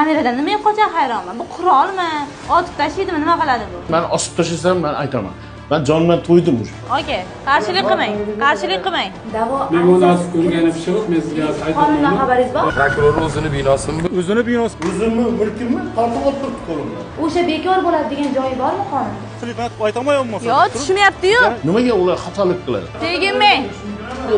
Kameradan nimaga qocha hayronman? Bu qurolmi? Otib tashlaydimi, nima qiladi bu? Ben osib tashlasam men aytaman. Ben jonimdan to'ydim уже. Oke, qarshilik qilmang. Qarshilik qilmang. Men buni hozir ko'rganim yo'q, men sizga hozir aytaman. Qonundan xabaringiz bor? Prokuror o'zini binosimi? O'zini binosi. O'zimni mulkimni tortib olib turibdi qo'limdan. O'sha bekor bo'ladi degan joyi bormi qonunda? Sifatni aytamayapman. Yo'q, tushmayapti-yu. Nimaga ular xatolik qiladi? Teginmang.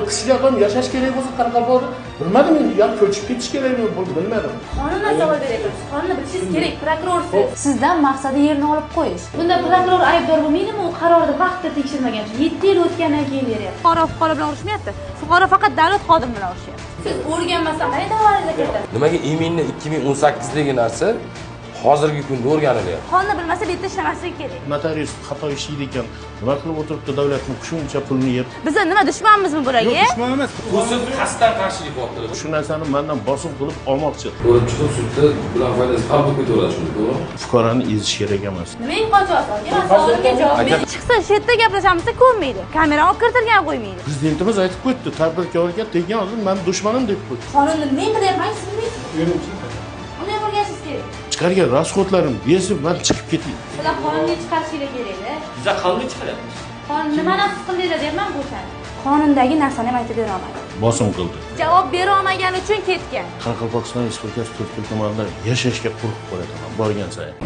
Kishiga ham yashash kerak bo'lsa qanaqa bo'ldi? Bilmadim endi, yo ko'chib ketish kerakmi, bilmadim. Qonundan savol beryapsiz. Qonunni bilishingiz kerak, prokurorsiz. Sizdan maqsadi yerni olib qo'yish. Bunda prokuror aybdor bo'lmaydimi? U qarorni vaqtida tekshirmagan uchun 7 yil o'tgandan keyin beryapti. Fuqaro bilan urushmayapti. Fuqaro faqat davlat xodimi bilan urushyapti. Siz o'rganmasdan qanday da'voingizga kiritasiz? Nimaga iminni 2018dagi narsa hozirgi kunda o'rganilyapti? Qonni bilmasa bu yerda ishlamasligi kerak. Notarius xato ishlaydi ekan. Nima qilib o'tiribdi davlatning shuncha pulni yeb? Biz nima dushmanmizmi bularga? Dushman emas. O'zi qasddan qarshilik qilyapti. Shu narsani mendan bosim qilib olmoqchi. Ko'rib chiqib sudda bilan foydasi qabul ko'taradi shuni, to'g'rimi? Fuqaroni ezish kerak emas. Nimaga qochyapsiz? Mana savolga javob bering. Chiqsa shu yerda gaplashamiz ko'rmaydi. Kamerani olib kiritilgan qo'ymaydi. Prezidentimiz aytib qo'ydi, tadbirkorga tegan odam men dushmanim deb qo'ydi. Qonunni nima qilyapman, siz bilmaysiz. Unday bo'lganingiz kerak. Chiqargan rasxodlarim bersin, men chiqib ketay. Sizlar qonunni chiqarishinglar kerak-da. Biza qonun chiqaryapmiz. Qonun nimani nafs qildinglar deyapman bu san. Qonundagi narsani ham aytib bera olmadi. Bosim qildi. Javob bera olmagani uchun ketgan. Qoraqalpog'iston Respublikasi To'rtko'l tumanida yashashga qo'rqib qoladi borgan sayin.